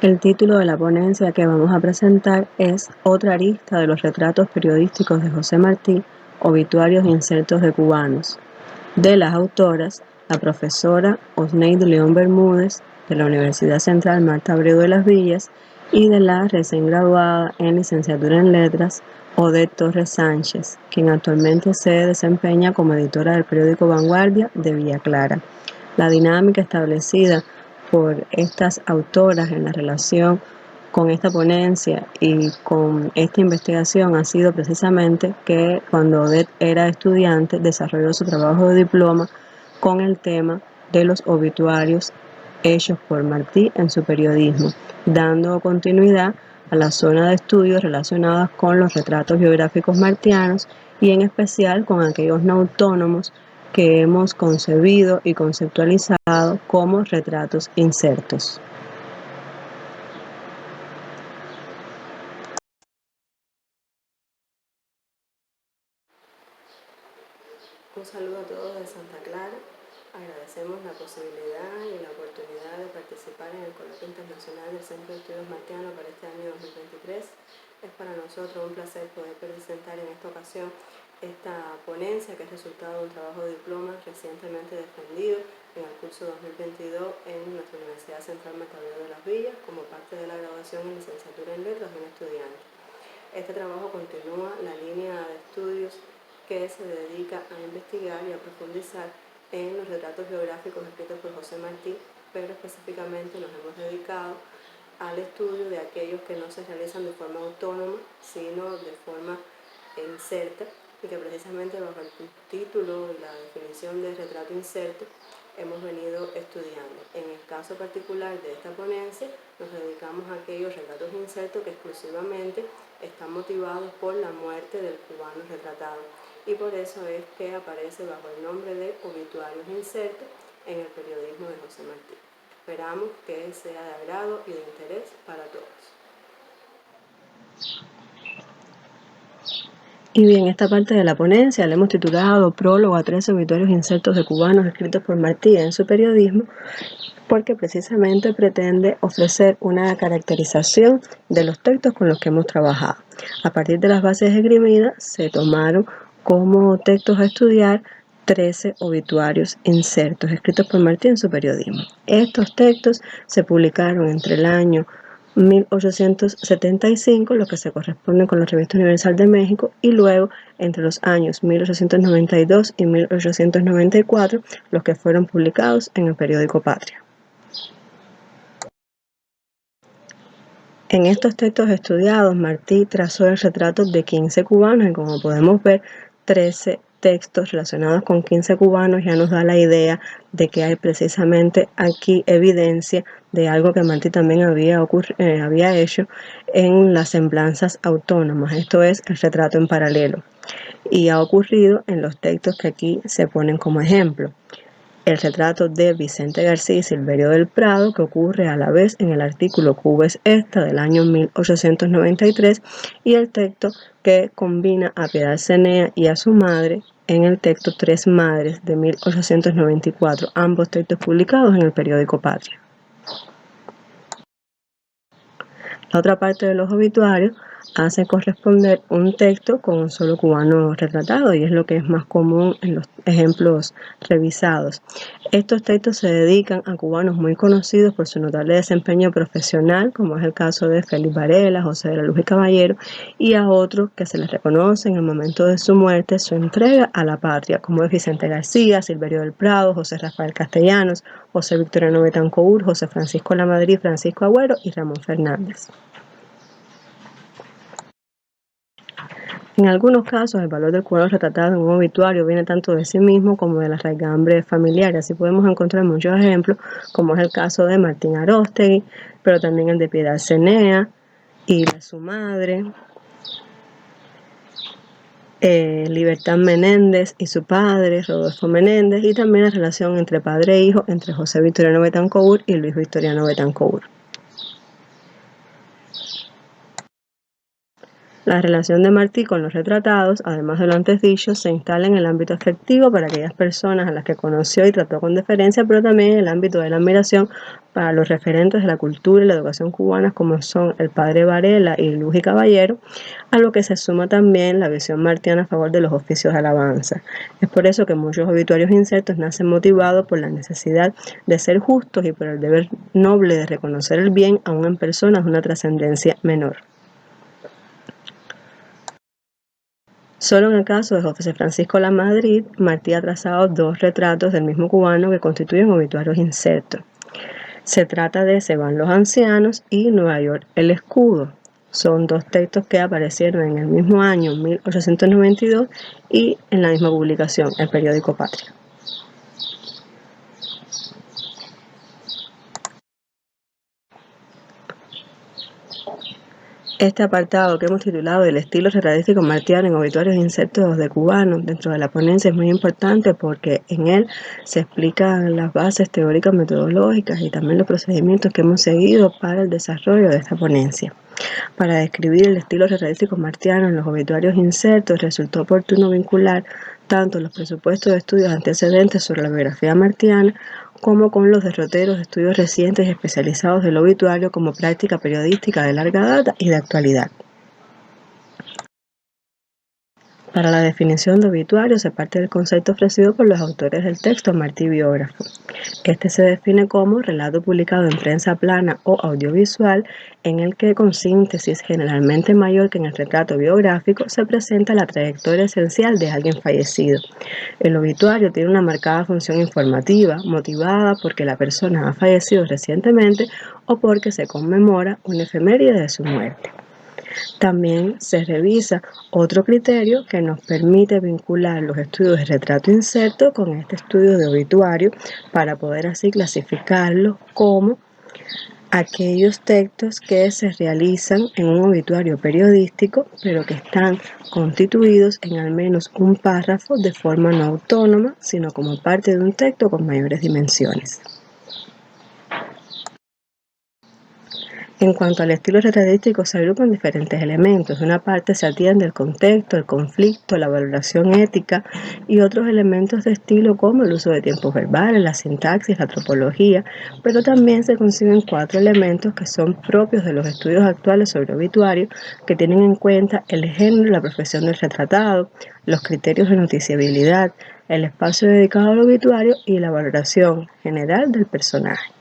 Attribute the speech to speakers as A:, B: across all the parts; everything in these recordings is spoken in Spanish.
A: El título de la ponencia que vamos a presentar es Otra arista de los retratos periodísticos de José Martí, obituarios e insertos de cubanos, de las autoras, la profesora Osneidi León Bermúdez, de la Universidad Central Marta Abreu de las Villas, y de la recién graduada en licenciatura en Letras, Odette Torres Sánchez, quien actualmente se desempeña como editora del periódico Vanguardia de Villa Clara. La dinámica establecida por estas autoras en la relación con esta ponencia y con esta investigación ha sido precisamente que cuando Odette era estudiante desarrolló su trabajo de diploma con el tema de los obituarios hechos por Martí en su periodismo, dando continuidad a la zona de estudios relacionadas con los retratos biográficos martianos y en especial con aquellos no autónomos que hemos concebido y conceptualizado como retratos insertos. Un saludo a todos de Santa Clara. Agradecemos la posibilidad y la oportunidad de participar en el Coloquio Internacional del Centro de Estudios Martianos para este año 2023. Es para nosotros un placer poder presentar en esta ocasión esta ponencia que es resultado de un trabajo de diploma recientemente defendido en el curso 2022 en nuestra Universidad Central Marta Abreu de las Villas como parte de la graduación en licenciatura en Letras de un estudiante. Este trabajo continúa la línea de estudios que se dedica a investigar y a profundizar en los retratos biográficos escritos por José Martí, pero específicamente nos hemos dedicado al estudio de aquellos que no se realizan de forma autónoma, sino de forma inserta, y que precisamente bajo el título y la definición de retrato inserto hemos venido estudiando. En el caso particular de esta ponencia, nos dedicamos a aquellos retratos insertos que exclusivamente están motivados por la muerte del cubano retratado, y por eso es que aparece bajo el nombre de obituarios insertos en el periodismo de José Martí. Esperamos que sea de agrado y de interés para todos. Y bien, esta parte de la ponencia la hemos titulado Prólogo a 13 obituarios insertos de cubanos escritos por Martí en su periodismo, porque precisamente pretende ofrecer una caracterización de los textos con los que hemos trabajado. A partir de las bases esgrimidas se tomaron como textos a estudiar 13 obituarios insertos escritos por Martí en su periodismo. Estos textos se publicaron entre el año 1875, los que se corresponden con la Revista Universal de México, y luego entre los años 1892 y 1894, los que fueron publicados en el periódico Patria. En estos textos estudiados, Martí trazó el retrato de 15 cubanos y, como podemos ver, 13 textos relacionados con 15 cubanos ya nos da la idea de que hay precisamente aquí evidencia de algo que Martí también había hecho en las semblanzas autónomas, esto es, el retrato en paralelo, y ha ocurrido en los textos que aquí se ponen como ejemplo. El retrato de Vicente García y Silverio del Prado, que ocurre a la vez en el artículo Cuba es esta del año 1893, y el texto que combina a Piedad Cenea y a su madre en el texto Tres Madres de 1894, ambos textos publicados en el periódico Patria. La otra parte de los obituarios hace corresponder un texto con un solo cubano retratado, y es lo que es más común en los ejemplos revisados. Estos textos se dedican a cubanos muy conocidos por su notable desempeño profesional, como es el caso de Félix Varela, José de la Luz y Caballero, y a otros que se les reconoce en el momento de su muerte su entrega a la patria, como es Vicente García, Silverio del Prado, José Rafael Castellanos, José Victoriano Betancourt, José Francisco Lamadrid, Francisco Agüero y Ramón Fernández. En algunos casos, el valor del cubano retratado en un obituario viene tanto de sí mismo como de la raigambre familiar. Así podemos encontrar muchos ejemplos, como es el caso de Martín Aróstegui, pero también el de Piedad Cenea y de su madre, Libertad Menéndez y su padre, Rodolfo Menéndez, y también la relación entre padre e hijo entre José Victoriano Betancourt y Luis Victoriano Betancourt. La relación de Martí con los retratados, además de lo antes dicho, se instala en el ámbito afectivo para aquellas personas a las que conoció y trató con deferencia, pero también en el ámbito de la admiración para los referentes de la cultura y la educación cubanas como son el padre Varela y Luz y Caballero, a lo que se suma también la visión martiana a favor de los oficios de alabanza. Es por eso que muchos obituarios insertos nacen motivados por la necesidad de ser justos y por el deber noble de reconocer el bien aún en personas de una trascendencia menor. Solo en el caso de José Francisco Lamadrid, Martí ha trazado 2 retratos del mismo cubano que constituyen obituarios insertos. Se trata de Se van los ancianos y Nueva York, el escudo. Son 2 textos que aparecieron en el mismo año, 1892, y en la misma publicación, el periódico Patria. Este apartado que hemos titulado El estilo retratístico martiano en obituarios insertos de cubanos dentro de la ponencia es muy importante porque en él se explican las bases teóricas metodológicas y también los procedimientos que hemos seguido para el desarrollo de esta ponencia. Para describir el estilo retratístico martiano en los obituarios insertos resultó oportuno vincular tanto los presupuestos de estudios antecedentes sobre la biografía martiana como con los derroteros de estudios recientes y especializados del obituario como práctica periodística de larga data y de actualidad. Para la definición de obituario se parte del concepto ofrecido por los autores del texto Martí biógrafo. Este se define como relato publicado en prensa plana o audiovisual en el que con síntesis generalmente mayor que en el retrato biográfico se presenta la trayectoria esencial de alguien fallecido. El obituario tiene una marcada función informativa, motivada porque la persona ha fallecido recientemente o porque se conmemora una efeméride de su muerte. También se revisa otro criterio que nos permite vincular los estudios de retrato inserto con este estudio de obituario para poder así clasificarlos como aquellos textos que se realizan en un obituario periodístico, pero que están constituidos en al menos un párrafo de forma no autónoma, sino como parte de un texto con mayores dimensiones. En cuanto al estilo retratístico, se agrupan diferentes elementos. De una parte se atiende el contexto, el conflicto, la valoración ética y otros elementos de estilo como el uso de tiempos verbales, la sintaxis, la tropología, pero también se consiguen 4 elementos que son propios de los estudios actuales sobre obituarios, que tienen en cuenta el género, la profesión del retratado, los criterios de noticiabilidad, el espacio dedicado al obituario y la valoración general del personaje.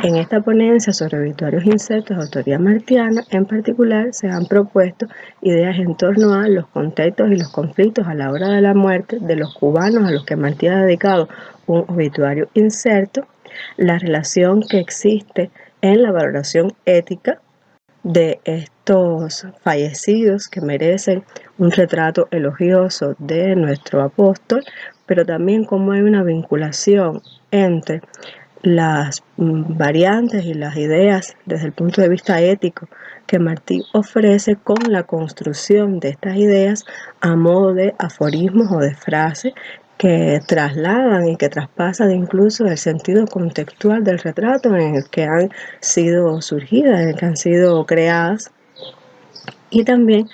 A: En esta ponencia sobre obituarios insertos de autoría martiana, en particular, se han propuesto ideas en torno a los contextos y los conflictos a la hora de la muerte de los cubanos a los que Martí ha dedicado un obituario inserto, la relación que existe en la valoración ética de estos fallecidos que merecen un retrato elogioso de nuestro apóstol, pero también cómo hay una vinculación entre las variantes y las ideas desde el punto de vista ético que Martí ofrece con la construcción de estas ideas a modo de aforismos o de frases que trasladan y que traspasan incluso el sentido contextual del retrato en el que han sido surgidas, en el que han sido creadas. Y también,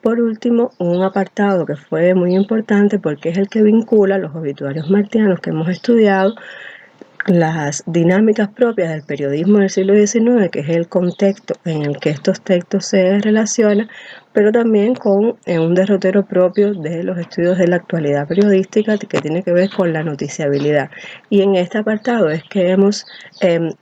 A: por último, un apartado que fue muy importante porque es el que vincula los obituarios martianos que hemos estudiado, las dinámicas propias del periodismo del siglo XIX, que es el contexto en el que estos textos se relacionan, pero también con un derrotero propio de los estudios de la actualidad periodística que tiene que ver con la noticiabilidad. Y en este apartado es que hemos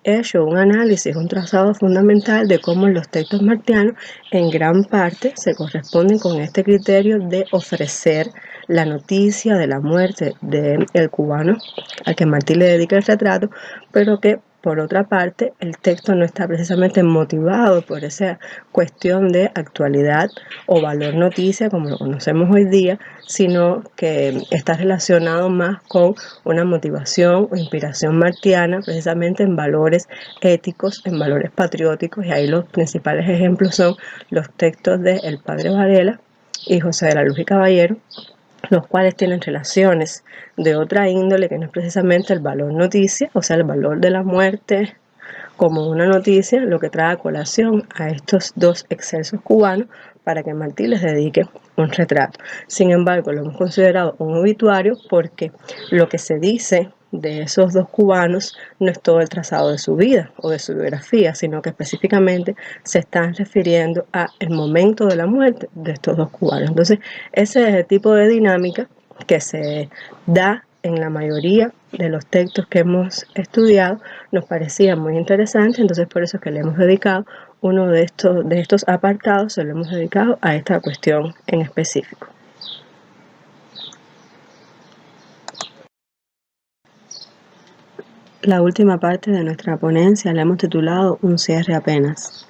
A: hecho un análisis, un trazado fundamental de cómo los textos martianos en gran parte se corresponden con este criterio de ofrecer la noticia de la muerte del cubano al que Martí le dedica el retrato, pero que por otra parte el texto no está precisamente motivado por esa cuestión de actualidad o valor noticia como lo conocemos hoy día, sino que está relacionado más con una motivación o inspiración martiana precisamente en valores éticos, en valores patrióticos, y ahí los principales ejemplos son los textos de el padre Varela y José de la Luz y Caballero, los cuales tienen relaciones de otra índole que no es precisamente el valor noticia, o sea, el valor de la muerte como una noticia, lo que trae a colación a estos 2 excelsos cubanos, para que Martí les dedique un retrato. Sin embargo, lo hemos considerado un obituario porque lo que se dice de esos dos cubanos no es todo el trazado de su vida o de su biografía, sino que específicamente se están refiriendo a el momento de la muerte de estos dos cubanos. Entonces, ese es el tipo de dinámica que se da en la mayoría de los textos que hemos estudiado. Nos parecía muy interesante, entonces por eso es que le hemos dedicado uno de estos apartados, se lo hemos dedicado a esta cuestión en específico. La última parte de nuestra ponencia la hemos titulado Un cierre apenas.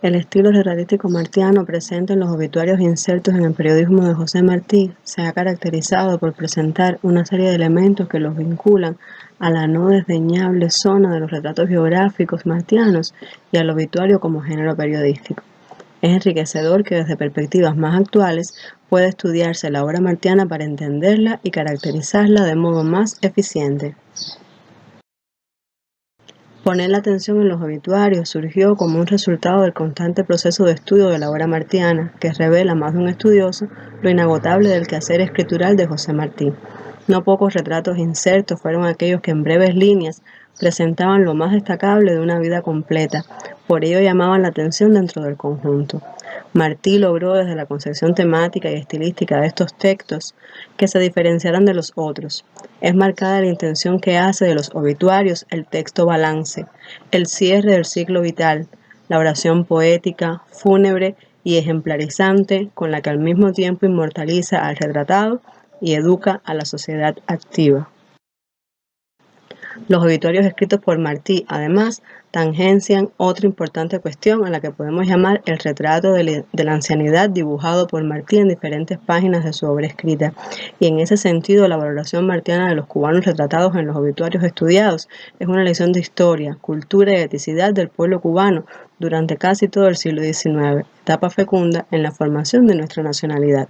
A: El estilo realístico martiano presente en los obituarios insertos en el periodismo de José Martí se ha caracterizado por presentar una serie de elementos que los vinculan a la no desdeñable zona de los retratos biográficos martianos y al obituario como género periodístico. Es enriquecedor que desde perspectivas más actuales pueda estudiarse la obra martiana para entenderla y caracterizarla de modo más eficiente. Poner la atención en los obituarios surgió como un resultado del constante proceso de estudio de la obra martiana, que revela a más de un estudioso lo inagotable del quehacer escritural de José Martí. No pocos retratos insertos fueron aquellos que en breves líneas presentaban lo más destacable de una vida completa, por ello llamaban la atención dentro del conjunto. Martí logró desde la concepción temática y estilística de estos textos que se diferenciaran de los otros. Es marcada la intención que hace de los obituarios el texto balance, el cierre del ciclo vital, la oración poética, fúnebre y ejemplarizante con la que al mismo tiempo inmortaliza al retratado y educa a la sociedad activa. Los obituarios escritos por Martí, además, tangencian otra importante cuestión a la que podemos llamar el retrato de la ancianidad dibujado por Martí en diferentes páginas de su obra escrita. Y en ese sentido, la valoración martiana de los cubanos retratados en los obituarios estudiados es una lección de historia, cultura y eticidad del pueblo cubano durante casi todo el siglo XIX, etapa fecunda en la formación de nuestra nacionalidad.